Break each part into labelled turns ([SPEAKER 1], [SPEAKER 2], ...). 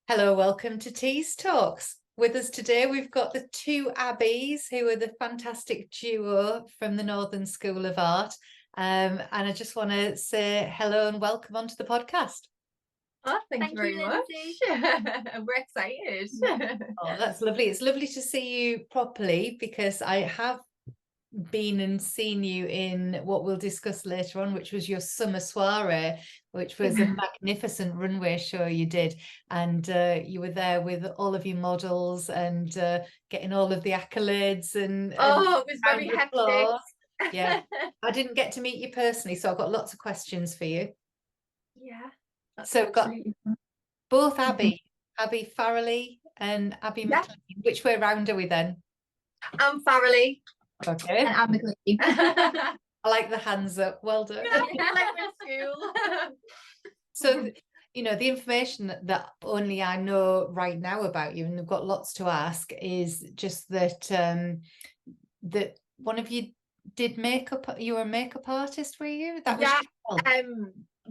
[SPEAKER 1] Hello, welcome to Tees Talks. With us today, we've got the two Abbies, who are the fantastic duo from the Northern School of Art. And I just want to say hello and welcome onto the podcast.
[SPEAKER 2] Oh, thank you very much. We're excited.
[SPEAKER 1] Oh, that's lovely. It's lovely to see you properly because I have been and seen you in what we'll discuss later on, which was your summer soiree, which was a magnificent runway show you did, and you were there with all of your models and getting all of the accolades and
[SPEAKER 2] it was very hectic.
[SPEAKER 1] Yeah, I didn't get to meet you personally, so I've got lots of questions for you.
[SPEAKER 2] Yeah,
[SPEAKER 1] so we've got both Abi Farrelly and Abi McLean. Which way round are we then?
[SPEAKER 2] I'm Farrelly.
[SPEAKER 1] Okay.
[SPEAKER 2] And I'm McLean.
[SPEAKER 1] I like the hands up. Well done.
[SPEAKER 2] Like in school.
[SPEAKER 1] So, the information that only I know right now about you, and I've got lots to ask, is just that that one of you did makeup. You were a makeup artist, were you? That was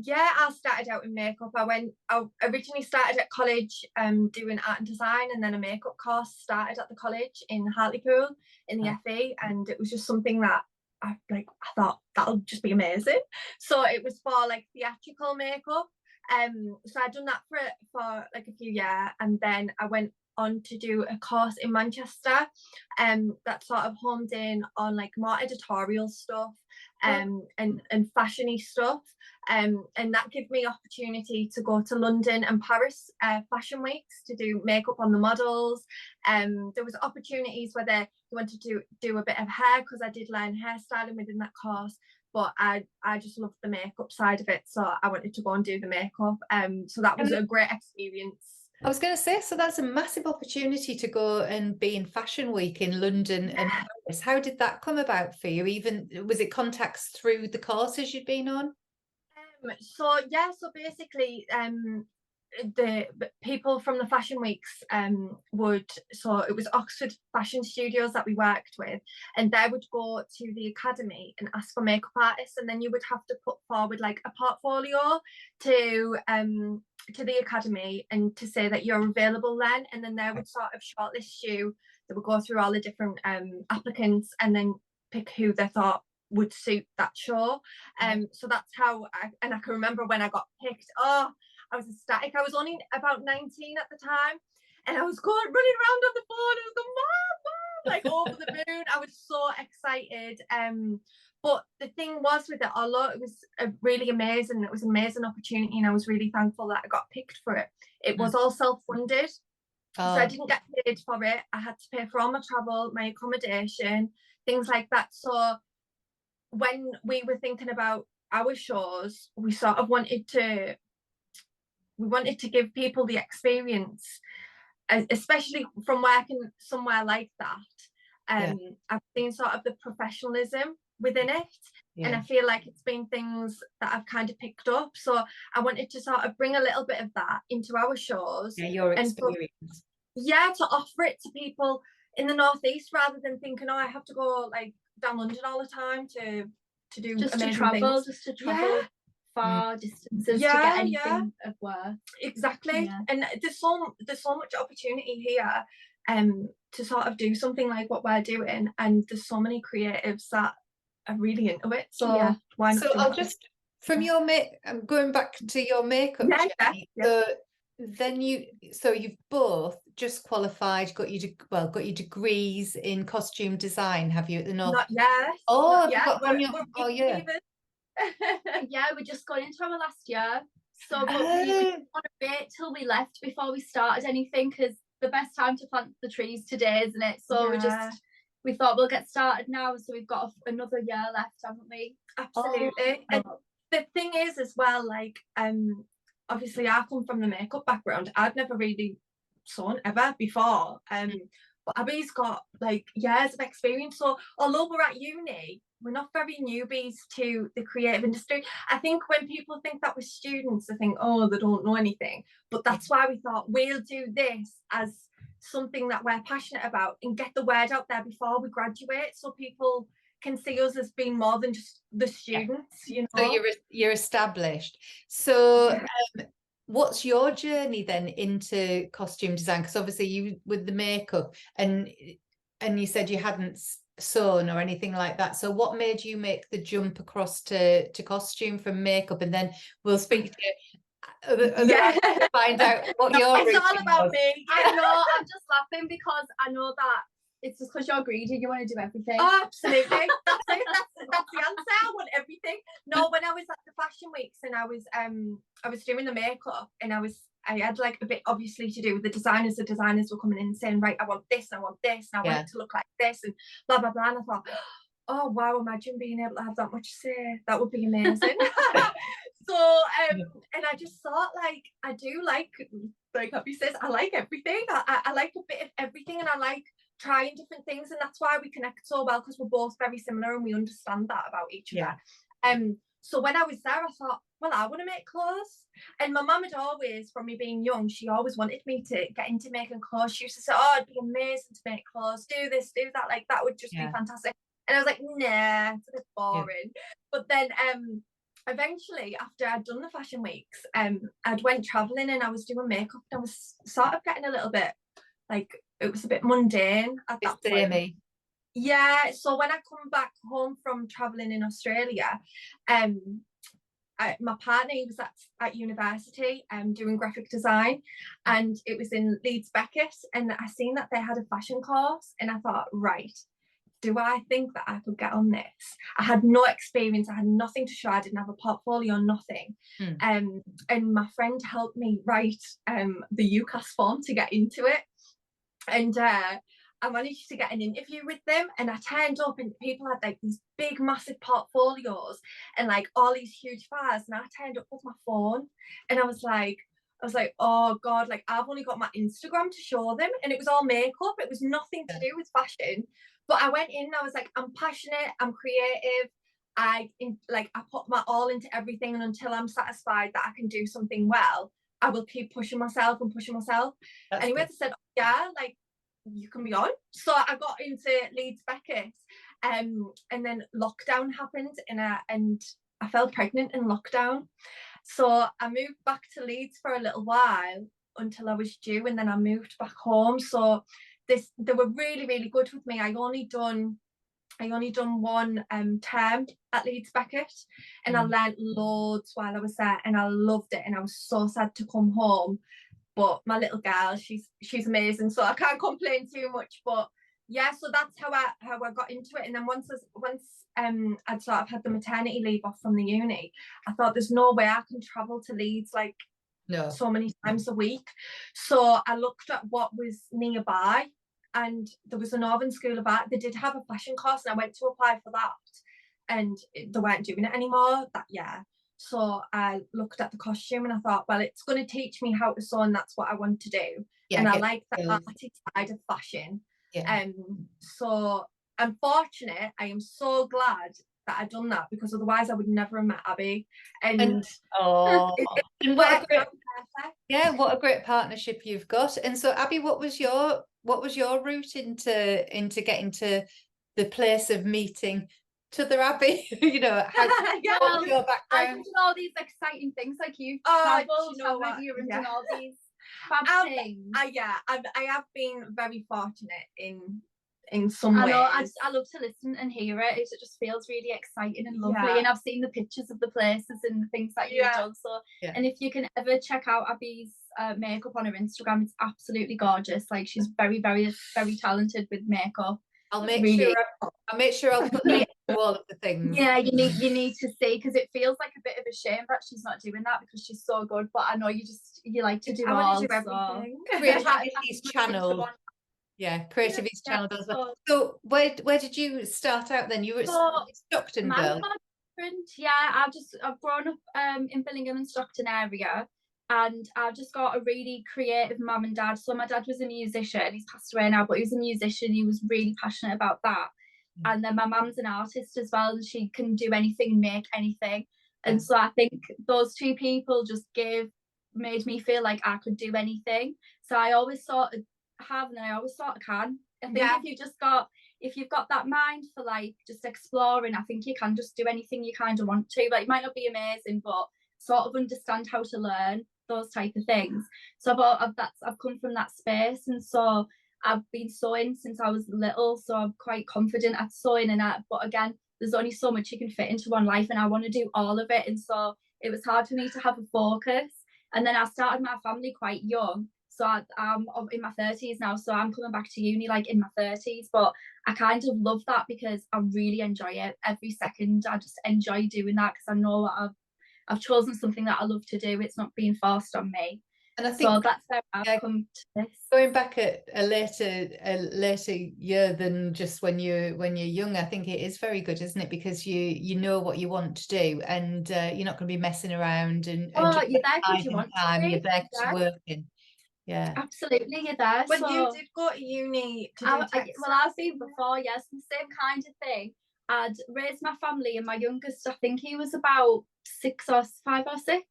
[SPEAKER 2] yeah, I started out in makeup. I originally started at college doing art and design, and then a makeup course started at the college in Hartlepool in the FE, and it was just something that I thought that'll just be amazing. So it was for like theatrical makeup. So I'd done that for like a few years, and then I went on to do a course in Manchester that sort of homed in on like more editorial stuff and fashion-y stuff, and that gave me opportunity to go to London and Paris fashion weeks to do makeup on the models. There was opportunities where they wanted to do a bit of hair, because I did learn hairstyling within that course, but I just loved the makeup side of it, so I wanted to go and do the makeup. So that was a great experience.
[SPEAKER 1] I was going to say, so that's a massive opportunity to go and be in Fashion Week in London and Paris. How did that come about for you? Even was it contacts through the courses you'd been on?
[SPEAKER 2] So basically, the people from the fashion weeks so it was Oxford Fashion Studios that we worked with, and they would go to the academy and ask for makeup artists, and then you would have to put forward like a portfolio to the academy and to say that you're available then, and then they would sort of shortlist you. They would go through all the different applicants and then pick who they thought would suit that show. So that's how I can remember when I got picked. I was ecstatic. I was only about 19 at the time, and I was running around on the phone. I was going, Mom, like over the moon. I was so excited. But the thing was with it, although it was really amazing, it was an amazing opportunity, and I was really thankful that I got picked for it. It was all self-funded. So I didn't get paid for it. I had to pay for all my travel, my accommodation, things like that. So when we were thinking about our shows, we sort of wanted to give people the experience, especially from working somewhere like that. I've seen sort of the professionalism within it, and I feel like it's been things that I've kind of picked up. So I wanted to sort of bring a little bit of that into our shows.
[SPEAKER 1] Your experience.
[SPEAKER 2] To offer it to people in the Northeast, rather than thinking, I have to go like down London all the time to do
[SPEAKER 3] just to travel far distances to get anything of worth.
[SPEAKER 2] Exactly. And there's so much opportunity here to sort of do something like what we're doing, and there's so many creatives that are really into it. So why not?
[SPEAKER 1] So I'll just, from your I'm going back to your makeup journey. So then you've both just qualified, got your degrees in costume design, have you, at the North?
[SPEAKER 2] Not yet.
[SPEAKER 3] We're just going into our last year, so we didn't want to wait till we left before we started anything, because the best time to plant the trees today, isn't it? So we thought we'll get started now, so we've got another year left, haven't we?
[SPEAKER 2] Absolutely. And the thing is as well, like obviously I come from the makeup background. I've never really sewn ever before, but Abby's got like years of experience. So although we're at uni, we're not very newbies to the creative industry. I think when people think that we're students, they think, they don't know anything. But that's why we thought we'll do this as something that we're passionate about and get the word out there before we graduate, so people can see us as being more than just the students,
[SPEAKER 1] So you're established. So what's your journey then into costume design? Because obviously you with the makeup and you said you hadn't sewn or anything like that. So what made you make the jump across to costume from makeup? And then we'll speak to other to find out what your
[SPEAKER 2] it's all about
[SPEAKER 1] was.
[SPEAKER 2] me.
[SPEAKER 3] I know, I'm just laughing because I know that it's just because you're greedy, you want to do everything.
[SPEAKER 2] Oh, absolutely. That's it. That's the answer. I want everything. No, when I was at the fashion weeks and I was doing the makeup and I had like a bit obviously to do with the designers. The designers were coming in and saying, right, I want this and I want this and I want it to look like this and blah blah blah. And I thought, oh wow, imagine being able to have that much say. That would be amazing. So and I just thought, like, I do like Abby says, I like everything. I like a bit of everything, and I like trying different things, and that's why we connect so well, because we're both very similar and we understand that about each other. So when I was there, I thought, well, I want to make clothes. And my mum had always, from me being young, she always wanted me to get into making clothes. She used to say, oh, it'd be amazing to make clothes, do this, do that, like that would just be fantastic. And I was like, nah, it's a bit boring. But then eventually, after I'd done the fashion weeks, I'd went traveling and I was doing makeup, and I was sort of getting a little bit, like, it was a bit mundane at that point. Yeah, so when I come back home from traveling in Australia, my partner, he was at university doing graphic design, and it was in Leeds Beckett, and I seen that they had a fashion course, and I thought, right, do I think that I could get on this? I had no experience, I had nothing to show, I didn't have a portfolio, nothing. And my friend helped me write the UCAS form to get into it, and I managed to get an interview with them, and I turned up and people had like these big massive portfolios and like all these huge files, and I turned up with my phone, and I was like, oh God, like I've only got my Instagram to show them, and it was all makeup, it was nothing to do with fashion. But I went in and I was like, I'm passionate, I'm creative, I put my all into everything, and until I'm satisfied that I can do something well, I will keep pushing myself and pushing myself. Anyway, they said, oh, yeah, like you can be on. So I got into Leeds Beckett, and then lockdown happened, and I fell pregnant in lockdown. So I moved back to Leeds for a little while until I was due, and then I moved back home. So they were really, really good with me. I only done one term at Leeds Beckett, and I learned loads while I was there, and I loved it, and I was so sad to come home. But my little girl, she's amazing, so I can't complain too much. But yeah, so that's how I got into it. And then once I'd sort of had the maternity leave off from the uni, I thought there's no way I can travel to Leeds like so many times a week. So I looked at what was nearby, and there was a Northern School of Art. They did have a fashion course, and I went to apply for that, and they weren't doing it anymore that year. So I looked at the costume and I thought, well, it's going to teach me how to sew, and that's what I want to do. And I like the arty side of fashion. So I'm fortunate. I am so glad that I've done that, because otherwise I would never have met Abby. And
[SPEAKER 1] what a great partnership you've got. And so, Abby, what was your route into getting to the place of meeting t'other Abby? You know, what was your background?
[SPEAKER 3] I've done all these exciting things, like you've traveled, haven't you, and done all these fab things.
[SPEAKER 2] I have been very fortunate in some ways.
[SPEAKER 3] I love to listen and hear it. It just feels really exciting and lovely. And I've seen the pictures of the places and the things that you've done. So, and if you can ever check out Abby's makeup on her Instagram, it's absolutely gorgeous. Like, she's very, very, very talented with makeup.
[SPEAKER 1] I'll make sure I'll put links to all of the things.
[SPEAKER 3] Yeah, you need to see, because it feels like a bit of a shame that she's not doing that, because she's so good. But I know you like to do all.
[SPEAKER 2] Everything.
[SPEAKER 1] Creativity's channel. Yeah, Creativity's channel does that. So where did you start out then? You were at Stockton girl.
[SPEAKER 3] I've grown up in Billingham and Stockton area. And I've just got a really creative mum and dad. So my dad was a musician. He's passed away now, but he was a musician. He was really passionate about that. And then my mum's an artist as well, and she can do anything, make anything. And so I think those two people just made me feel like I could do anything. So I always sort of have, and I always sort of can. I think if you've got that mind for like just exploring, I think you can just do anything you kind of want to. Like, it might not be amazing, but sort of understand how to learn. those type of things. So I've come from that space, and so I've been sewing since I was little, so I'm quite confident at sewing and that. But again, there's only so much you can fit into one life, and I want to do all of it, and so it was hard for me to have a focus. And then I started my family quite young, so I'm in my 30s now, so I'm coming back to uni like in my 30s, but I kind of love that because I really enjoy it every second. I just enjoy doing that because I know I've chosen something that I love to do. It's not being forced on me. And I think so that's where I've come to this.
[SPEAKER 1] Going back at a later year than just when you're young, I think it is very good, isn't it? Because you know what you want to do, and you're not going to be messing around and
[SPEAKER 3] you're there because you want
[SPEAKER 1] time.
[SPEAKER 3] to.
[SPEAKER 1] You're there to working. Yeah,
[SPEAKER 3] absolutely, you're there.
[SPEAKER 2] But so, you did go to uni to do
[SPEAKER 3] I've been before, yes, the same kind of thing. I'd raised my family, and my youngest, I think he was about 5 or 6.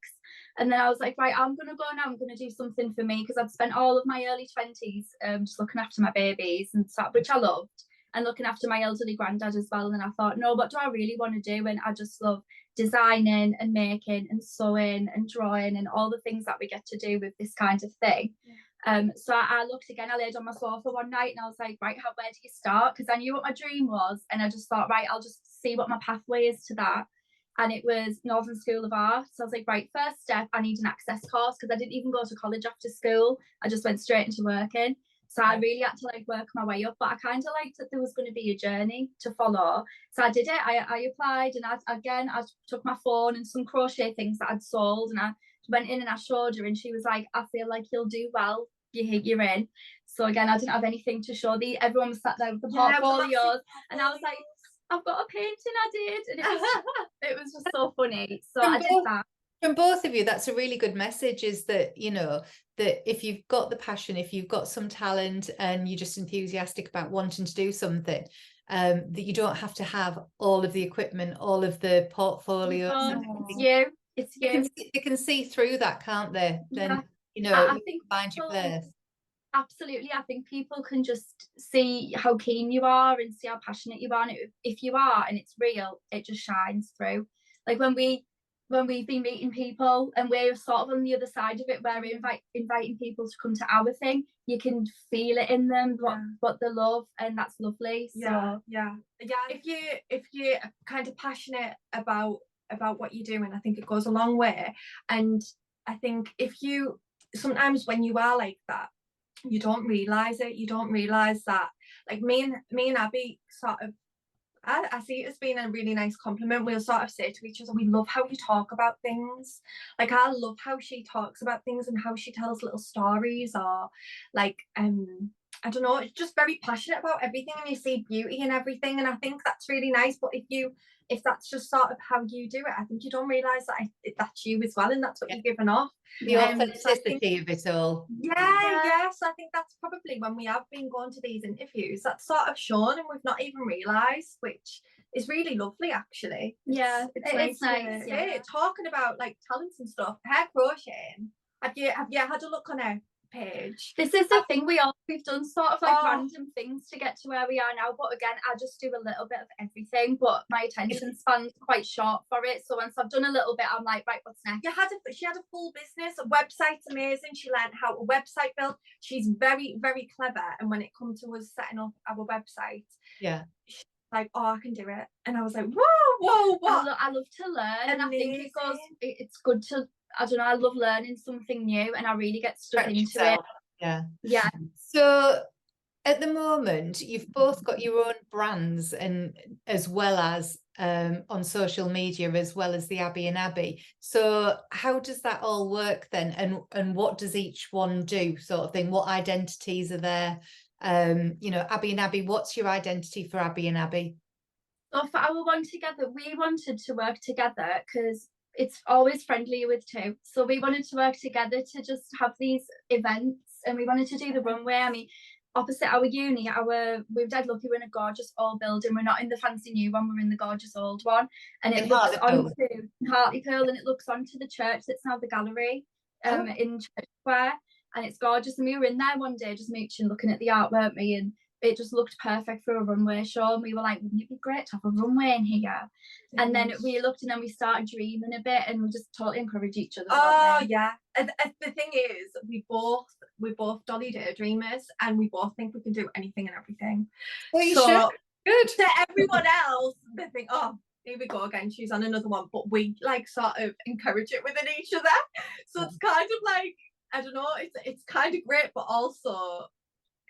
[SPEAKER 3] And then I was like, right, I'm going to go now. I'm going to do something for me, because I'd spent all of my early 20s just looking after my babies and stuff, which I loved, and looking after my elderly granddad as well. And then I thought, no, what do I really want to do? And I just love designing and making and sewing and drawing and all the things that we get to do with this kind of thing. So I looked again, I laid on my sofa one night and I was like, right, where do you start? Because I knew what my dream was, and I just thought, right, I'll just see what my pathway is to that. And it was Northern School of Art. So I was like, right, first step, I need an access course, because I didn't even go to college after school. I just went straight into working. So I really had to like work my way up, but I kind of liked that there was going to be a journey to follow. So I did it. I applied, and I took my phone and some crochet things that I'd sold, and I went in and I showed her, and she was like, I feel like you'll do well. You're in. So again, I didn't have anything to show. Everyone was sat there with the portfolios, and I was like, I've got a painting I did, and it was just so funny. So I did that.
[SPEAKER 1] From both of you, that's a really good message, is that, you know, that if you've got the passion, if you've got some talent and you're just enthusiastic about wanting to do something, that you don't have to have all of the equipment, all of the portfolios.
[SPEAKER 3] It's you.
[SPEAKER 1] They can see through that, can't they? Then, you know,
[SPEAKER 3] I think
[SPEAKER 1] find your place.
[SPEAKER 3] Absolutely, I think people can just see how keen you are and see how passionate you are, and if you are and it's real, it just shines through. Like when we've been meeting people and we're sort of on the other side of it, where we're inviting people to come to our thing, you can feel it in them what they love, and that's lovely. So
[SPEAKER 2] yeah. If you're kind of passionate about what you're doing, I think it goes a long way. And I think sometimes when you are like that, you don't realize it. You don't realize that, like me and Abby sort of, I see it as being a really nice compliment. We'll sort of say to each other, we love how you talk about things. Like I love how she talks about things and how she tells little stories, or like I don't know, it's just very passionate about everything, and you see beauty in everything, and I think that's really nice. But if that's just sort of how you do it, I think you don't realise that that's you as well, and that's what you're giving off.
[SPEAKER 1] The authenticity of it all.
[SPEAKER 2] Yeah. So I think that's probably when we have been going to these interviews, that's sort of shown, and we've not even realised, which is really lovely, actually.
[SPEAKER 3] It's nice.
[SPEAKER 2] Talking about like talents and stuff, hair crocheting. Have you had a look on her page?
[SPEAKER 3] This is the thing, we've done sort of like random things to get to where we are now, but again, I just do a little bit of everything, but my attention span's quite short for it. So once I've done a little bit, I'm like, right, what's next?
[SPEAKER 2] She had a full business. A website's amazing. She learned how a website built. She's very, very clever, and when it comes to us setting up our website, she's like, oh, I can do it. And I was like, whoa.
[SPEAKER 3] I love to learn. Amazing. And I think it's good to, I don't know, I love learning something new, and I really get stuck into it. Yeah.
[SPEAKER 1] So at the moment, you've both got your own brands, and as well as on social media, as well as the Abi and Abi. So how does that all work then? And what does each one do, sort of thing? What identities are there? You know, Abi and Abi, what's your identity for Abi and Abi?
[SPEAKER 3] So for our one together, we wanted to work together because it's always friendlier with two. So we wanted to work together to just have these events, and we wanted to do the runway. I mean, opposite our uni, we're dead lucky, we're in a gorgeous old building. We're not in the fancy new one, we're in the gorgeous old one. And it looks onto Hartlepool, and it looks onto the church that's now the gallery in Church Square. And it's gorgeous. And we were in there one day just mooching, looking at the art, weren't we? And it just looked perfect for a runway show, and we were like, wouldn't it be great to have a runway in here? And then we looked, and then we started dreaming a bit, and we just totally encourage each other.
[SPEAKER 2] the thing is, we're both dolly daydreamers, and we both think we can do anything and everything.
[SPEAKER 1] Well, you
[SPEAKER 2] so
[SPEAKER 1] should. Good.
[SPEAKER 2] to everyone else, they think, oh, here we go again, she's on another one. But we like sort of encourage it within each other. So it's kind of like, I don't know, it's kind of great, but also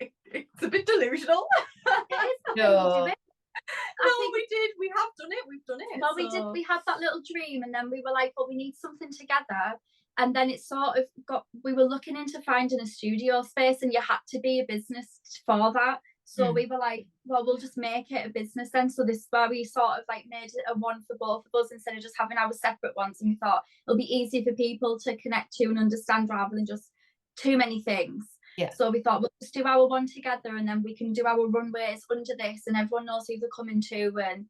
[SPEAKER 2] it's a bit delusional.
[SPEAKER 3] It is the way
[SPEAKER 1] No.
[SPEAKER 3] we do it.
[SPEAKER 2] We have done it, we've done it.
[SPEAKER 3] Well, we had that little dream, and then we were like, well, we need something together. And then it sort of we were looking into finding a studio space, and you had to be a business for that. So we were like, well, we'll just make it a business then. So this is where we sort of like made it a one for both of us instead of just having our separate ones. And we thought it'll be easy for people to connect to and understand rather than just too many things.
[SPEAKER 1] Yeah.
[SPEAKER 3] So we thought we'll just do our one together, and then we can do our runways under this, and everyone knows who they're coming to, and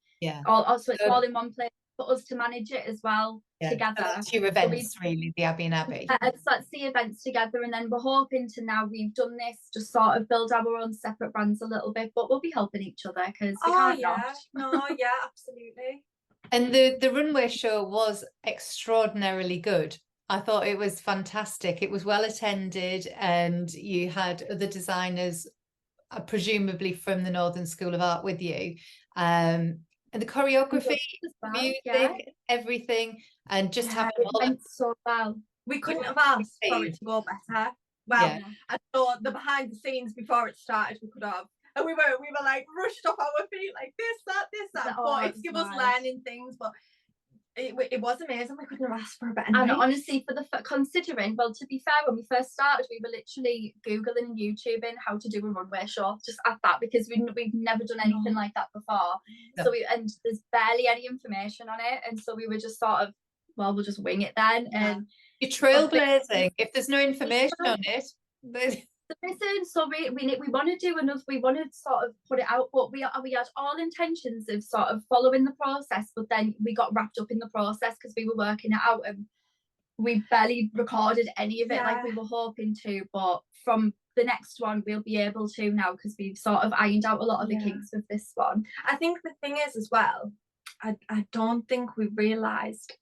[SPEAKER 3] also it's all in one place for us to manage it as well together.
[SPEAKER 1] That's your events, really, the Abi and Abi.
[SPEAKER 3] So that's the events together, and then we're hoping to, now we've done this, just sort of build our own separate brands a little bit, but we'll be helping each other because we can't not.
[SPEAKER 2] Absolutely.
[SPEAKER 1] And the runway show was extraordinarily good. I thought it was fantastic. It was well attended, and you had other designers, presumably from the Northern School of Art, with you. And the choreography, music, everything, and just having
[SPEAKER 3] it went so well.
[SPEAKER 2] We couldn't have asked for it to go better. Well, I thought the behind the scenes before it started, we could have. And we were like rushed off our feet, like this, that. But it's give us learning things, but it was amazing. We couldn't have asked for a better night.
[SPEAKER 3] And honestly, considering, well, to be fair, when we first started, we were literally Googling and YouTubing how to do a runway show, just at that, because we've never done anything like that before. No. So and there's barely any information on it, and so we were just sort of, well, we'll just wing it then. And
[SPEAKER 1] you're trailblazing. If there's no information on it,
[SPEAKER 3] so we want to do another, we want to sort of put it out, but we had all intentions of sort of following the process, but then we got wrapped up in the process because we were working it out, and we barely recorded any of it like we were hoping to. But from the next one we'll be able to now, because we've sort of ironed out a lot of the kinks with this one.
[SPEAKER 2] I think the thing is as well, I don't think we realised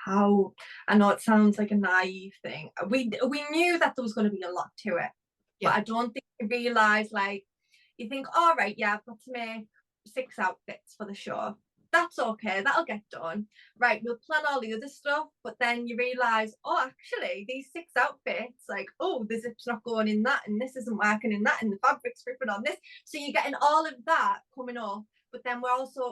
[SPEAKER 2] how, I know it sounds like a naive thing, we knew that there was going to be a lot to it. But I don't think you realise, like, you think, all right, I've got to make 6 outfits for the show. That's okay, that'll get done. Right, we'll plan all the other stuff, but then you realise, oh, actually, these 6 outfits, like, oh, the zip's not going in that, and this isn't working in that, and the fabric's ripping on this. So you're getting all of that coming up. But then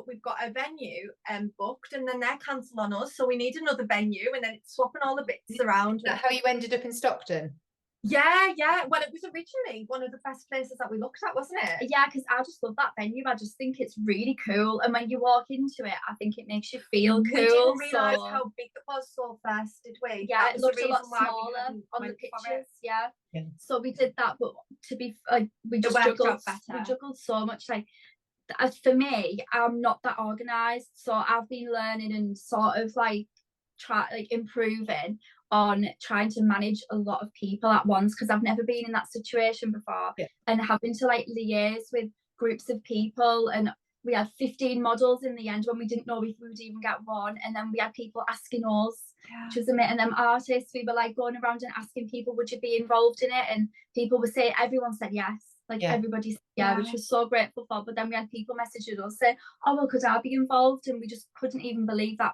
[SPEAKER 2] we've got a venue booked, and then they're cancelled on us. So we need another venue, and then it's swapping all the bits around.
[SPEAKER 1] Is that how you ended up in Stockton?
[SPEAKER 2] Yeah. Well, it was originally one of the first places that we looked at, wasn't it?
[SPEAKER 3] Yeah, because I just love that venue. I just think it's really cool, and when you walk into it, I think it makes you feel cool.
[SPEAKER 2] We didn't realise how big it was so fast, did we?
[SPEAKER 3] Yeah, it looked a lot smaller on the pictures. Yeah. So we did that, but to be like, we just juggled so much. Like, as for me, I'm not that organised, so I've been learning and sort of like improving on trying to manage a lot of people at once, because I've never been in that situation before, and having to like liaise with groups of people. And we had 15 models in the end when we didn't know if we would even get one, and then we had people asking us, which was amazing. And then artists, we were like going around and asking people, would you be involved in it? And people were saying, everyone said yes. Like everybody said which was so grateful for. But then we had people messaging us saying, oh, well, could I be involved? And we just couldn't even believe that.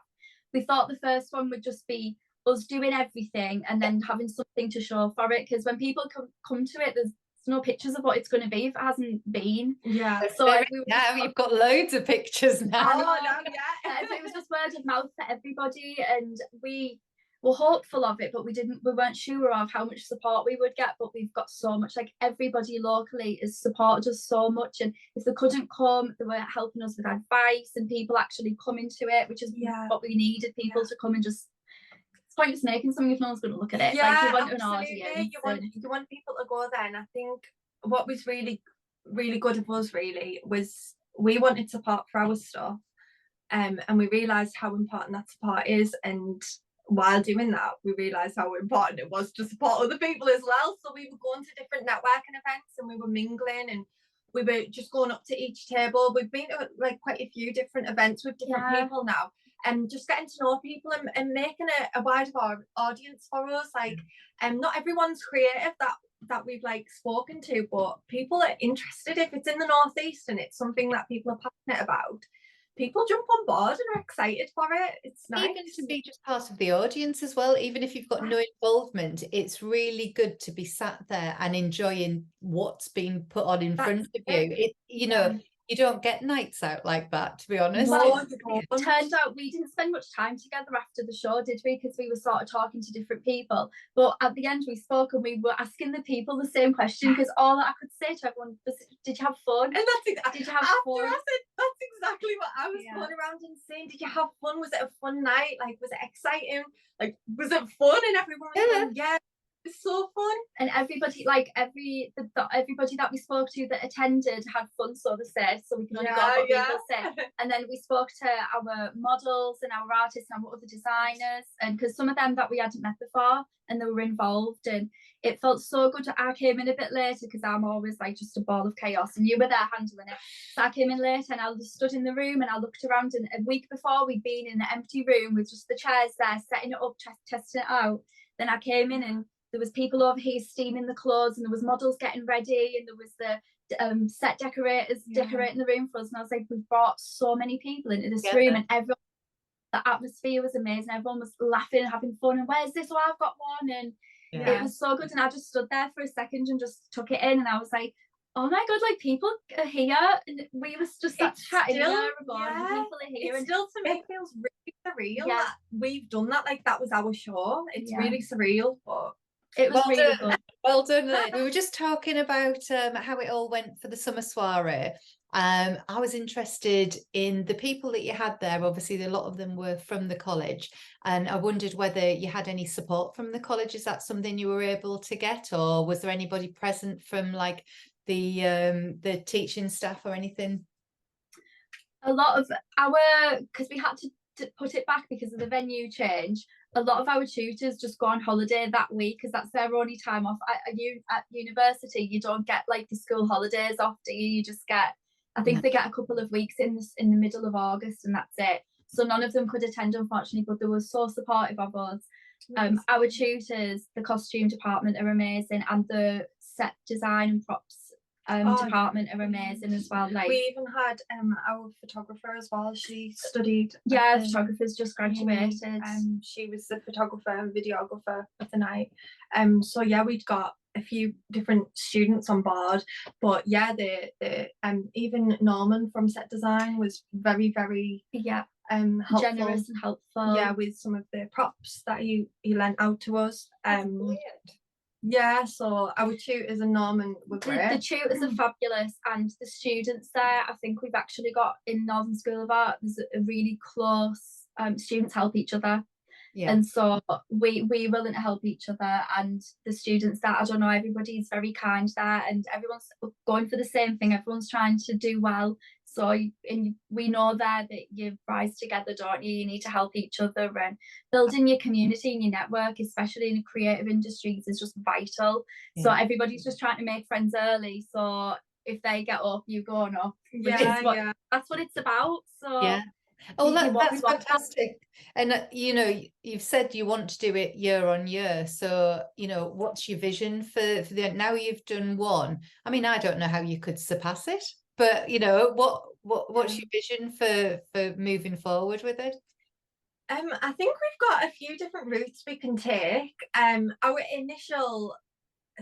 [SPEAKER 3] We thought the first one would just be us doing everything and then having something to show for it, because when people come to it, there's no pictures of what it's going to be if it hasn't been.
[SPEAKER 1] So now you've got loads of pictures now.
[SPEAKER 3] So it was just word of mouth for everybody, and we were hopeful of it, but we weren't sure of how much support we would get. But we've got so much, like, everybody locally has supported us so much, and if they couldn't come, they were helping us with advice, and people actually coming to it, which is what we needed, people to come and just, pointless making something if no one's going to look at it. You want an audience.
[SPEAKER 2] You want people to go there. And I think what was really, really good of us really was we wanted support for our stuff, and we realised how important that support is. And while doing that, we realised how important it was to support other people as well. So we were going to different networking events, and we were mingling, and we were just going up to each table. We've been to like quite a few different events with different people now. just getting to know people and making a wider audience for us. Like, not everyone's creative that we've like spoken to, but people are interested. If it's in the Northeast and it's something that people are passionate about, people jump on board and are excited for it. It's nice.
[SPEAKER 1] Even to be just part of the audience as well, even if you've got no involvement, it's really good to be sat there and enjoying what's being put on in front of you. You know, you don't get nights out like that, to be honest.
[SPEAKER 2] No,
[SPEAKER 3] it turned out we didn't spend much time together after the show, did we? Because we were sort of talking to different people. But at the end, we spoke and we were asking the people the same question, because all that I could say to everyone was, "Did you have fun?" And
[SPEAKER 2] did you have fun? I said, that's exactly what I was going around and saying. Did you have fun? Was it a fun night? Like, was it exciting? Like, was it fun? And everyone was going, yeah. It's so fun. And everybody, like everybody that we spoke to that attended had fun, so they said. So we can only go off what people say. And then we spoke to our models and our artists and our other designers, and because some of them that we hadn't met before and they were involved, and it felt so good. I came in a bit later because I'm always like just a ball of chaos, and you were there handling it. So I came in late and I just stood in the room and I looked around, and a week before we'd been in an empty room with just the chairs there, setting it up, testing it out. Then I came in and there was people over here steaming the clothes, and there was models getting ready, and there was the set decorators decorating the room for us. And I was like, we've brought so many people into this room, and everyone, the atmosphere was amazing. Everyone was laughing and having fun. And where's this? Oh, I've got one. And it was so good. And I just stood there for a second and just took it in. And I was like, oh my God, like people are here. And we was just chatting. People are here. And still, to me, it feels really surreal that we've done that. Like, that was our show. It's really surreal, but it was really good.
[SPEAKER 1] Well done. We were just talking about how it all went for the summer soiree. I was interested in the people that you had there. Obviously, a lot of them were from the college, and I wondered whether you had any support from the college. Is that something you were able to get, or was there anybody present from like the teaching staff or anything?
[SPEAKER 3] A lot of our, because we had to put it back because of the venue change, a lot of our tutors just go on holiday that week because that's their only time off. At university, you don't get like the school holidays off, do you? You just get, I think they get a couple of weeks in the middle of August, and that's it. So none of them could attend, unfortunately, but they were so supportive of us. Our tutors, the costume department are amazing, and the set design and props department are amazing as well. Like,
[SPEAKER 2] we even had our photographer as well. She studied.
[SPEAKER 3] Photographer's just graduated.
[SPEAKER 2] She was the photographer and videographer of the night. So yeah, we'd got a few different students on board, but yeah, the even Norman from set design was very helpful.
[SPEAKER 3] Generous and helpful.
[SPEAKER 2] Yeah, with some of the props that he lent out to us. Yeah, so our tutors and Norman were great.
[SPEAKER 3] The tutors are fabulous, and the students there, I think we've actually got in Northern School of Art, there's a really close, students help each other. And so we're willing to help each other, and the students there, I don't know, everybody's very kind there, and everyone's going for the same thing. Everyone's trying to do well. So we know there that you rise together, don't you? You need to help each other, and building your community and your network, especially in the creative industries, is just vital. So everybody's just trying to make friends early. So if they get up, you go on up. That's what it's about. So
[SPEAKER 1] oh, that's fantastic. And you know, you've said you want to do it year on year, so you know, what's your vision for the, now you've done one? I mean, I don't know how you could surpass it, but you know, what's your vision for moving forward with it?
[SPEAKER 2] I think we've got a few different routes we can take. Our initial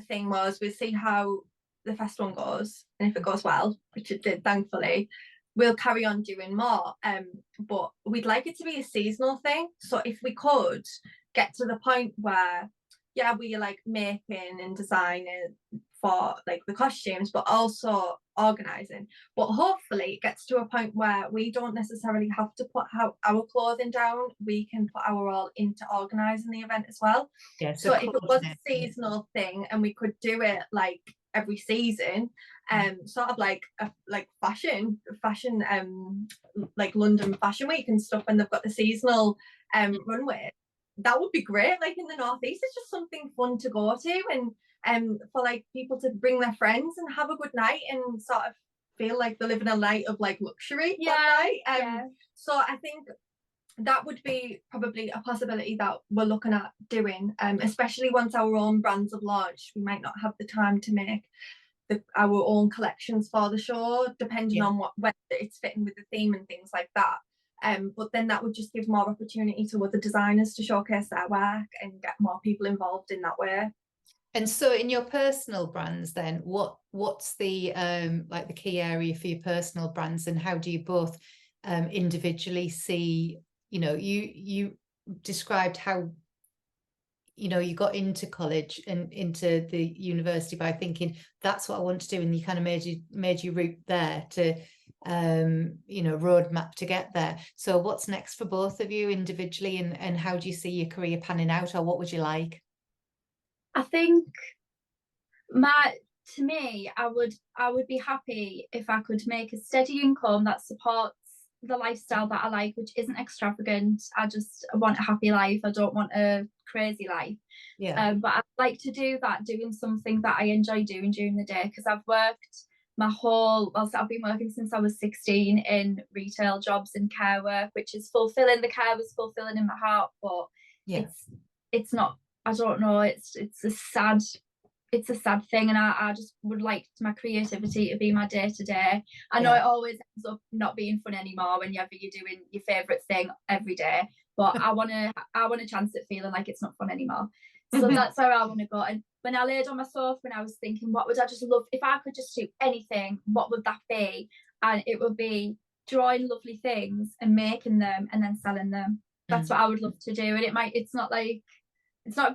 [SPEAKER 2] thing was we'll see how the first one goes, and if it goes well, which it did, thankfully, we'll carry on doing more. But we'd like it to be a seasonal thing. So if we could get to the point where, we like making and designing for like the costumes, but also organising. But hopefully it gets to a point where we don't necessarily have to put our clothing down. We can put our all into organising the event as well. So if it was a seasonal thing and we could do it like every season, sort of like fashion like London Fashion Week and stuff, and they've got the seasonal runway, that would be great. Like in the Northeast, it's just something fun to go to, and for like people to bring their friends and have a good night and sort of feel like they're living a life of like luxury that night. So I think that would be probably a possibility that we're looking at doing, especially once our own brands have launched. We might not have the time to make our own collections for the show, depending on whether it's fitting with the theme and things like that. But then that would just give more opportunity to other designers to showcase their work and get more people involved in that way.
[SPEAKER 1] And so in your personal brands then, what's the like the key area for your personal brands, and how do you both individually see, you know, you described how, you know, you got into college and into the university by thinking that's what I want to do, and you kind of made your route there to you know, roadmap to get there. So what's next for both of you individually, and how do you see your career panning out, or what would you like?
[SPEAKER 3] I think to me, I would be happy if I could make a steady income that supports the lifestyle that I like, which isn't extravagant. I just want a happy life. I don't want a crazy life.
[SPEAKER 1] Yeah.
[SPEAKER 3] But I'd like to do that, doing something that I enjoy doing during the day, because I've worked I've been working since I was 16 in retail jobs and care work, which is fulfilling. The care was fulfilling in my heart, but it's not, I don't know, it's a sad thing, and I just would like my creativity to be my day-to-day. I know it always ends up not being fun anymore whenever you're doing your favourite thing every day, but I want to chance it feeling like it's not fun anymore. So that's where I want to go. And when I laid on my sofa and I was thinking, what would I just love, if I could just do anything, what would that be? And it would be drawing lovely things and making them and then selling them. That's what I would love to do. And it's not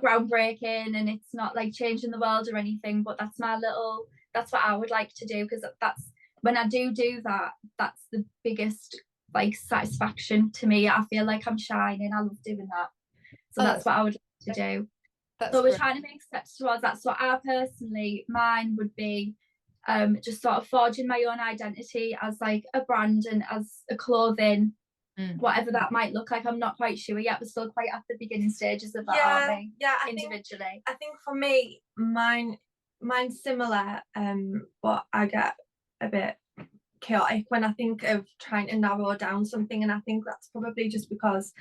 [SPEAKER 3] groundbreaking and it's not like changing the world or anything, but that's what I would like to do, because that's when I do that, that's the biggest like satisfaction to me. I feel like I'm shining. I love doing that. So that's what I would like to do. So we're trying to make steps towards that. So mine would be just sort of forging my own identity as like a brand and as a clothing, whatever that might look like. I'm not quite sure yet. We're still quite at the beginning stages of that, aren't we?
[SPEAKER 2] Yeah,
[SPEAKER 3] individually.
[SPEAKER 2] I think for me, mine's similar, but I get a bit chaotic when I think of trying to narrow down something, and I think that's probably just because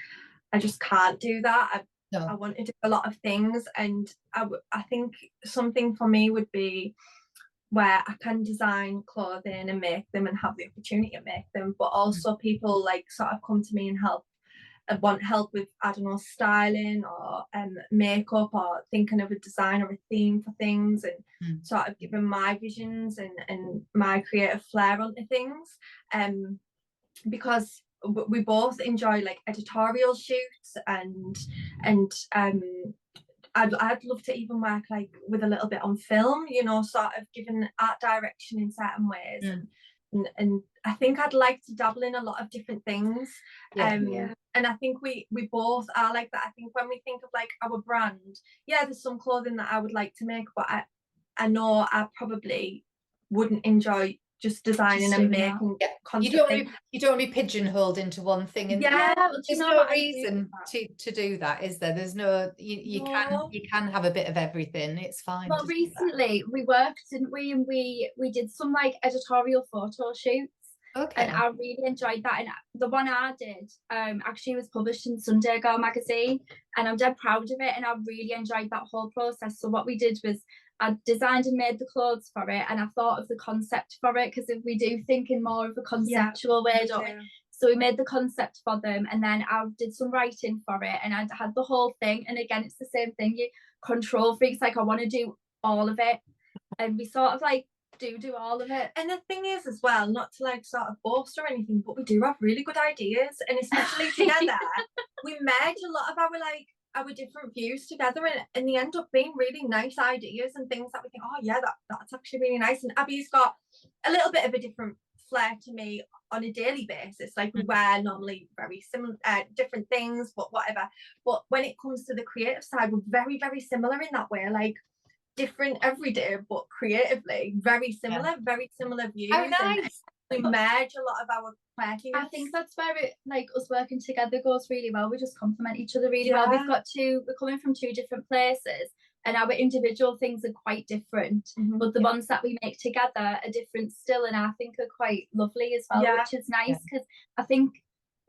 [SPEAKER 2] I just can't do that. I want to do a lot of things, and I think something for me would be where I can design clothing and make them and have the opportunity to make them, but also people like sort of come to me and want help with, I don't know, styling or makeup, or thinking of a design or a theme for things, and sort of giving my visions and my creative flair onto things, because we both enjoy like editorial shoots, and I'd love to even work like with a little bit on film, you know, sort of giving art direction in certain ways, and I think I'd like to dabble in a lot of different things, and I think we both are like that. I think when we think of like our brand, there's some clothing that I would like to make, but I know I probably wouldn't enjoy just designing and making constantly.
[SPEAKER 1] You don't want to be pigeonholed into one thing, and there's no reason to do that, is there? There's no, you can have a bit of everything. It's fine.
[SPEAKER 3] Well, recently we worked, didn't we, and we did some like editorial photo shoots. Okay. And I really enjoyed that. And the one I did actually was published in Sunday Girl magazine, and I'm dead proud of it, and I really enjoyed that whole process. So what we did was I designed and made the clothes for it, and I thought of the concept for it, because if we do think in more of a conceptual way, don't we? So we made the concept for them, and then I did some writing for it, and I had the whole thing. And again, it's the same thing, you control freaks, like I want to do all of it, and we sort of like do all of it.
[SPEAKER 2] And the thing is as well, not to like sort of boast or anything, but we do have really good ideas, and especially together we merge a lot of our different views together, and they end up being really nice ideas and things that we think, oh yeah, that's actually really nice. And Abby's got a little bit of a different flair to me on a daily basis. Like we wear normally very similar different things, but whatever. But when it comes to the creative side, we're very, very similar in that way. Like different every day, but creatively very similar, very similar views.
[SPEAKER 1] Oh, nice.
[SPEAKER 2] We merge a lot of our quirkiness.
[SPEAKER 3] I think that's where it, like us working together, goes really well. We just complement each other really well. We're coming from two different places, and our individual things are quite different, but the ones that we make together are different still, and I think are quite lovely as well, which is nice, because I think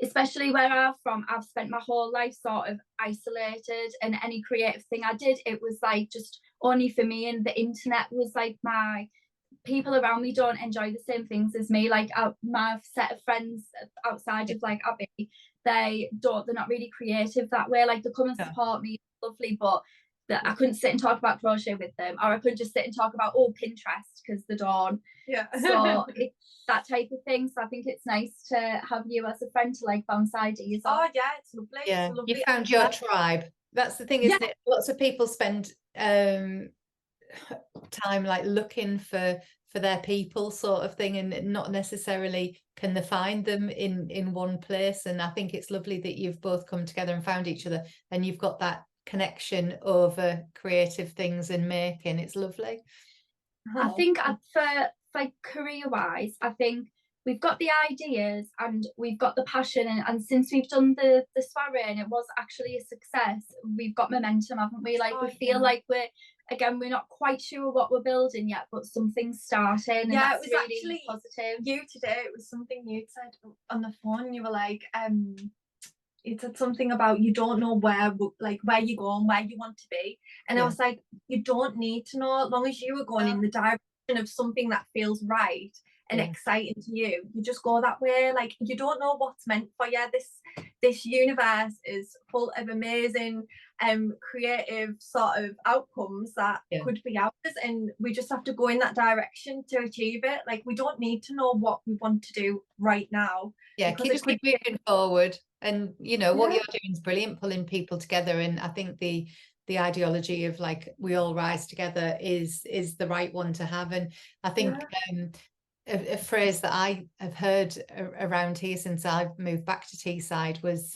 [SPEAKER 3] especially where I'm from, I've spent my whole life sort of isolated, and any creative thing I did, it was like just only for me, and the internet was like my people around me don't enjoy the same things as me. Like my set of friends outside of like Abby, they're not really creative that way. Like they come and support me, lovely, but that I couldn't sit and talk about crochet with them, or I couldn't just sit and talk about Pinterest because they don't.
[SPEAKER 2] Yeah.
[SPEAKER 3] So it's that type of thing. So I think it's nice to have you as a friend to like bounce ideas off.
[SPEAKER 2] Oh yeah, it's lovely.
[SPEAKER 1] Yeah,
[SPEAKER 2] it's lovely.
[SPEAKER 1] You found your tribe. That's the thing, isn't it? Lots of people spend time like looking for their people, sort of thing, and not necessarily can they find them in one place. And I think it's lovely that you've both come together and found each other, and you've got that connection over creative things and making. It's lovely.
[SPEAKER 3] I think for career wise, I think we've got the ideas and we've got the passion, and since we've done the soiree and it was actually a success, we've got momentum, haven't we? Like we feel like we're not quite sure what we're building yet, but something's starting. And
[SPEAKER 2] yeah,
[SPEAKER 3] that's
[SPEAKER 2] it was
[SPEAKER 3] really
[SPEAKER 2] actually
[SPEAKER 3] positive.
[SPEAKER 2] You today, it was something you said on the phone. You were like, it said something about you don't know where you're going, where you want to be, and I was like, you don't need to know, as long as you are going in the direction of something that feels right and exciting to you. You just go that way. Like you don't know what's meant for you. This universe is full of amazing creative sort of outcomes that could be ours, and we just have to go in that direction to achieve it. Like we don't need to know what we want to do right now.
[SPEAKER 1] Yeah, keep moving forward. And you know what you're doing is brilliant, pulling people together. And I think the ideology of like we all rise together is the right one to have. And I think a phrase that I have heard around here since I've moved back to Teesside was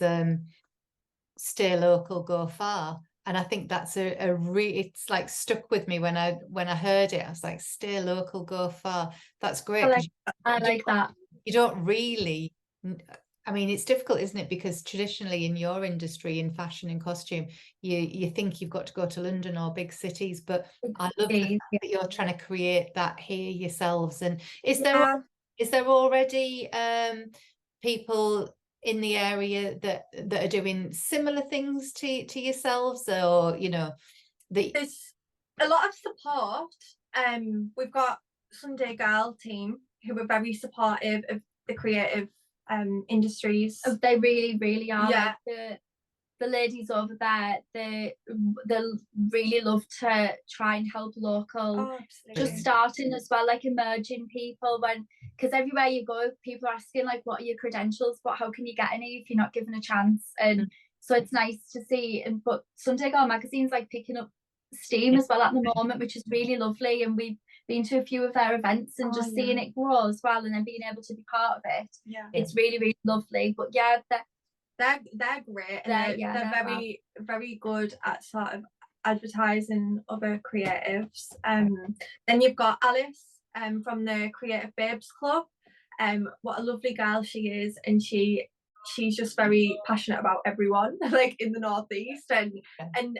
[SPEAKER 1] stay local, go far. And I think that's it's like stuck with me when I heard it. I was like, stay local, go far. That's great.
[SPEAKER 3] I like that.
[SPEAKER 1] You don't really, I mean, it's difficult, isn't it? Because traditionally in your industry, in fashion and costume, you think you've got to go to London or big cities, but I love the fact that you're trying to create that here yourselves. And is there already people in the area that are doing similar things to yourselves, or you know,
[SPEAKER 2] there's a lot of support. We've got Sunday Girl team who are very supportive of the creative industries.
[SPEAKER 3] They really are. Like the ladies over there, they really love to try and help local, just starting as well, like emerging people, because everywhere you go people are asking like, what are your credentials, but how can you get any if you're not given a chance? And so it's nice to see. But Sunday Girl magazine's like picking up steam as well at the moment, which is really lovely, and we've been to a few of their events and just seeing it grow as well, and then being able to be part of it. It's really lovely. But
[SPEAKER 2] they're great, and they're very very good at sort of advertising other creatives. Then you've got Alice from the Creative Babes Club. What a lovely girl she is, and she's just very passionate about everyone like in the northeast, and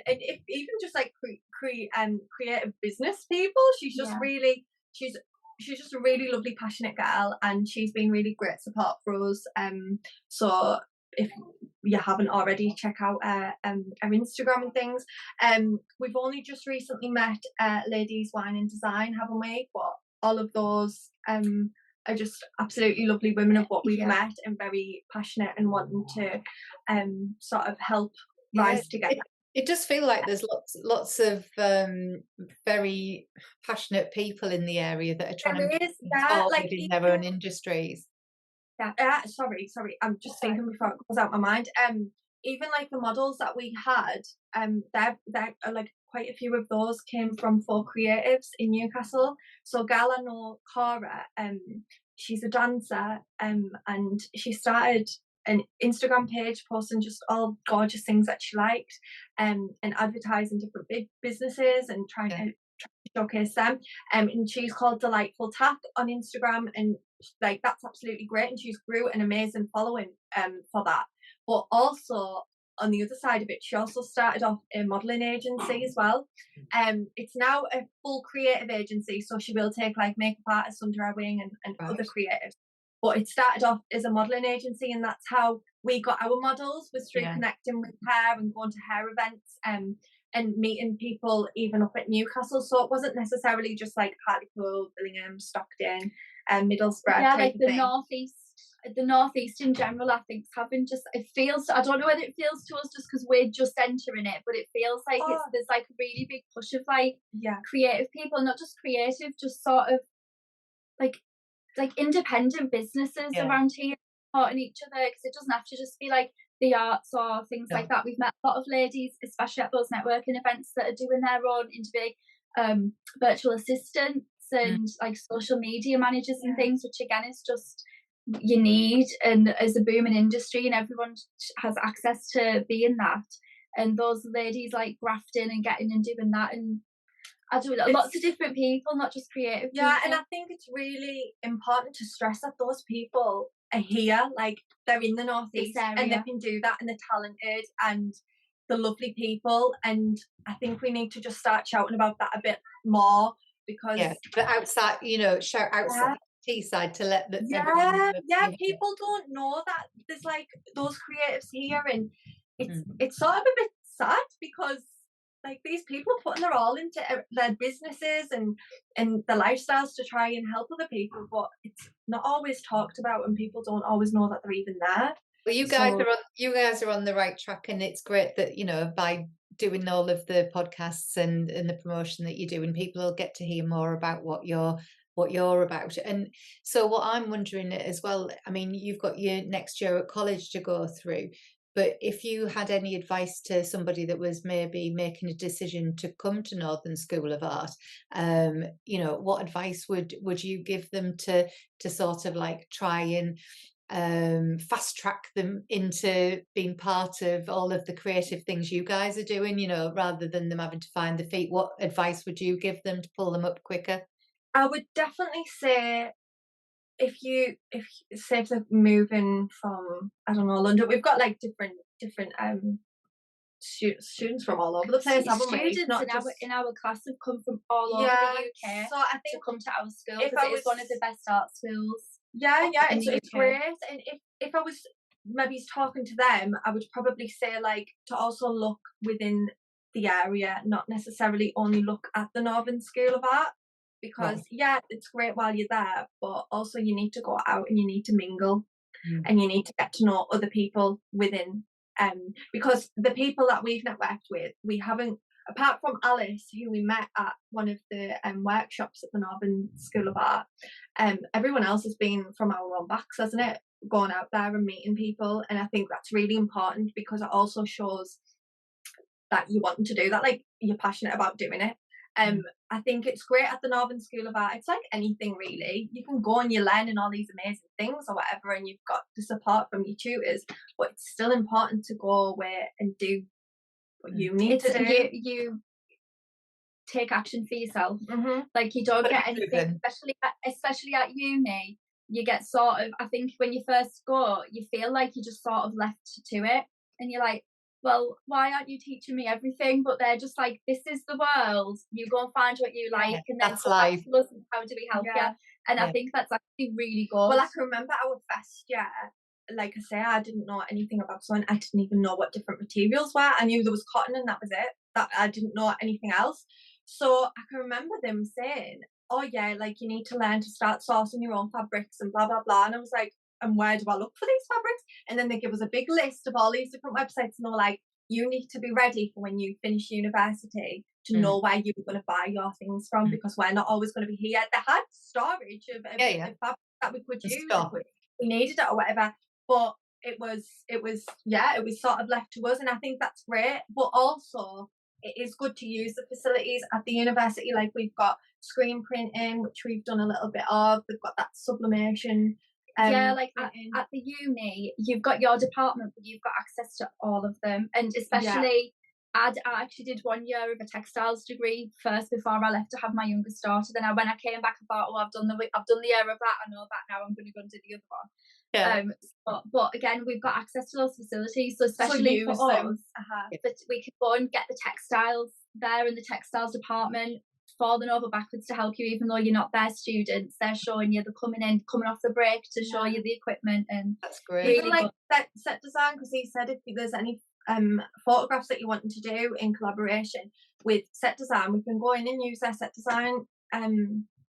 [SPEAKER 2] if even just like creative business people, she's just really she's just a really lovely passionate girl, and she's been really great support for us. So if you haven't already, check out our Instagram and things. We've only just recently met Ladies Wine and Design, haven't we? But all of those are just absolutely lovely women of what we've met, and very passionate and wanting to sort of help rise together.
[SPEAKER 1] It does feel like there's lots of very passionate people in the area that are trying to like in their own industries.
[SPEAKER 2] Sorry, I'm just thinking before it goes out my mind. Even like the models that we had, they're like quite a few of those came from Four Creatives in Newcastle. So gal I know, Cora, she's a dancer, and she started an Instagram page posting just all gorgeous things that she liked, and advertising different big businesses and trying to showcase them. And she's called Delightful Tack on Instagram, and like that's absolutely great, and she's grew an amazing following for that. But also on the other side of it, she also started off a modelling agency as well. It's now a full creative agency, so she will take like makeup artists under her wing and other creatives. but it started off as a modelling agency, and that's how we got our models, was through connecting with her and going to her events and meeting people even up at Newcastle. So it wasn't necessarily just like Hartlepool, Billingham, Stockton, and Middlesbrough.
[SPEAKER 3] Yeah, like the northeast in general, I think, having just, it feels, I don't know whether it feels to us just because we're just entering it, but it feels like there's like a really big push of like creative people, not just creative, just sort of like independent businesses around here supporting each other, because it doesn't have to just be like the arts or things like that. We've met a lot of ladies, especially at those networking events, that are doing their own into big virtual assistants and like social media managers and things, which again is just you need, and as a booming industry and everyone has access to being that, and those ladies like grafting and getting and doing that, and I do lots of different people, not just creative people.
[SPEAKER 2] And I think it's really important to stress that those people are here, like they're in the northeast and they can do that, and they're talented and the lovely people, and I think we need to just start shouting about that a bit more, because
[SPEAKER 1] but outside, shout outside Teesside to let the
[SPEAKER 2] people don't know that there's like those creatives here, and it's sort of a bit sad, because like these people are putting their all into their businesses and their lifestyles to try and help other people, but it's not always talked about, and people don't always know that they're even there.
[SPEAKER 1] Well, you guys are on the right track, and it's great that by doing all of the podcasts and the promotion that you do, and people will get to hear more about what you're about. And so what I'm wondering as well, I mean, you've got your next year at college to go through, but if you had any advice to somebody that was maybe making a decision to come to Northern School of Art, what advice would you give them to sort of like try and fast track them into being part of all of the creative things you guys are doing, rather than them having to find the feet? What advice would you give them to pull them up quicker?
[SPEAKER 2] I would definitely say, if they're moving from, I don't know, London, we've got like different students from all over the place, haven't we?
[SPEAKER 3] Students in our class have come from all over the UK, so I think, to come to our school, because it is one of the best art schools.
[SPEAKER 2] It's great. And if I was maybe talking to them, I would probably say like to also look within the area, not necessarily only look at the Northern School of Art, because it's great while you're there, but also you need to go out and you need to mingle and you need to get to know other people within, because the people that we've networked with, we haven't, apart from Alice, who we met at one of the workshops at the Northern School of Art, everyone else has been from our own backs, hasn't it? Going out there and meeting people, and I think that's really important, because it also shows that you want to do that, like you're passionate about doing it. I think it's great at the Northern School of Art. It's like anything really. You can go and you're learning all these amazing things or whatever, and you've got the support from your tutors, but it's still important to go away and do what you need to do.
[SPEAKER 3] You take action for yourself. Like you don't get anything, especially at uni. You get sort of, I think when you first go, you feel like you're just sort of left to it, and you're like, well, why aren't you teaching me everything? But they're just like, this is the world. You go and find what you like, and then
[SPEAKER 1] that's life.
[SPEAKER 3] How do we help you? And I think that's actually really good.
[SPEAKER 2] Well, I can remember our first year, like I say, I didn't know anything about sewing. I didn't even know what different materials were. I knew there was cotton and that was it. That I didn't know anything else. So I can remember them saying, oh yeah, like you need to learn to start sourcing your own fabrics and blah, blah, blah. And I was like, and where do I look for these fabrics? And then they give us a big list of all these different websites, and they're like, you need to be ready for when you finish university to know where you're going to buy your things from, because we're not always going to be here. They had storage of fabric that we could use if we needed it or whatever, but it was sort of left to us, and I think that's great. But also it is good to use the facilities at the university. Like we've got screen printing, which we've done a little bit of. We've got that sublimation.
[SPEAKER 3] Like at the uni, you've got your department, but you've got access to all of them. And especially, I actually did 1 year of a textiles degree first before I left to have my youngest daughter. Then when I came back, I thought, oh, I've done the year of that. I know that now. I'm going to go and do the other one. But again, we've got access to those facilities, so especially for us, but we could go and get the textiles there in the textiles department. falling over backwards to help you, even though you're not their students. They're showing you, they're coming off the break to show you the equipment, and
[SPEAKER 1] that's great.
[SPEAKER 2] Really, like set design, because he said if there's any photographs that you want to do in collaboration with set design, we can go in and use their set design.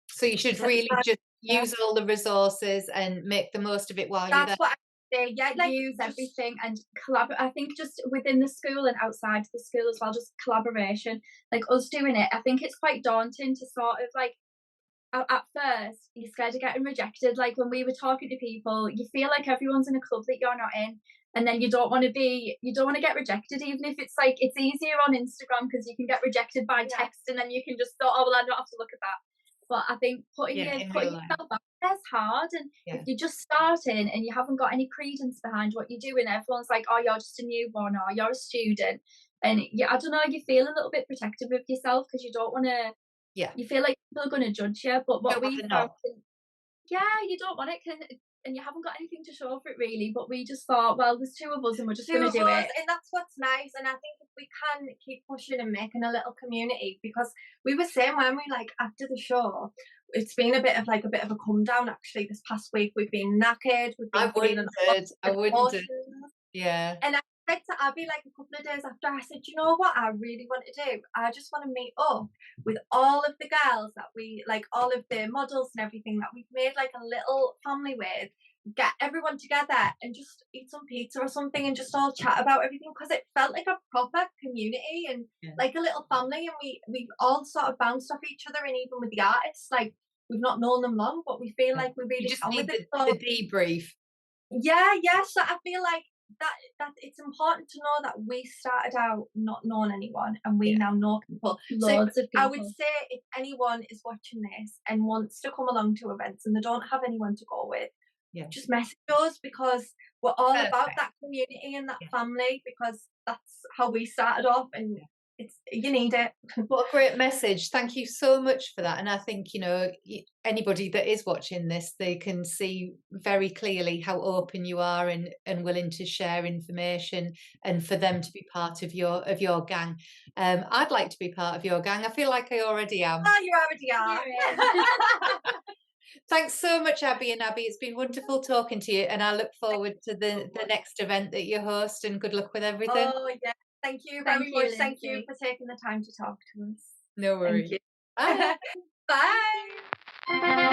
[SPEAKER 1] So you should really just use all the resources and make the most of it while you're there.
[SPEAKER 2] That's what I say. Yeah, like,
[SPEAKER 3] use everything and collaborate. I think just within the school and outside the school as well, just collaboration. Like us doing it, I think it's quite daunting to sort of like, at first you're scared of getting rejected. Like when we were talking to people, you feel like everyone's in a club that you're not in, and then you don't want to get rejected, even if it's like, it's easier on Instagram because you can get rejected by text, and then you can just thought, oh well, I don't have to look at that. But I think putting yourself out there is hard, and if you're just starting and you haven't got any credence behind what you're doing, everyone's like, oh, you're just a newborn, or you're a student, and I don't know, you feel a little bit protective of yourself because you don't want to. You feel like people are going to judge you, but what we found, you don't want it, and you haven't got anything to show for it really. But we just thought, well, there's two of us, and we're just going to do it,
[SPEAKER 2] and that's what's nice. And I think if we can keep pushing and making a little community, because we were saying when we like after the show, it's been a bit of a come down actually. This past week we've been knackered. I wouldn't.
[SPEAKER 1] Yeah.
[SPEAKER 2] And I said to Abby like a couple of days after, I said, you know what I really want to do? I just want to meet up with all of the girls that we like, all of the models and everything that we've made like a little family with, get everyone together and just eat some pizza or something and just all chat about everything, because it felt like a proper community and like a little family, and we all sort of bounced off each other. And even with the artists, like we've not known them long, but we feel like we really
[SPEAKER 1] just need the debrief.
[SPEAKER 2] So I feel like that it's important to know that we started out not knowing anyone, and we now know people.
[SPEAKER 3] Loads of people.
[SPEAKER 2] I would say if anyone is watching this and wants to come along to events and they don't have anyone to go with, just message us, because we're all about that community and that family, because that's how we started off, and you need it.
[SPEAKER 1] What a great message. Thank you so much for that. And I think, you know, anybody that is watching this, they can see very clearly how open you are and willing to share information, and for them to be part of your gang. I'd like to be part of your gang. I feel like I already am.
[SPEAKER 2] Oh, you already are.
[SPEAKER 1] Thanks so much, Abi and Abi. It's been wonderful talking to you, and I look forward to the next event that you host, and good luck with everything.
[SPEAKER 2] Oh, yeah. Thank you very much. Thank you for taking the time to talk to us.
[SPEAKER 1] No worries.
[SPEAKER 2] Bye. Bye.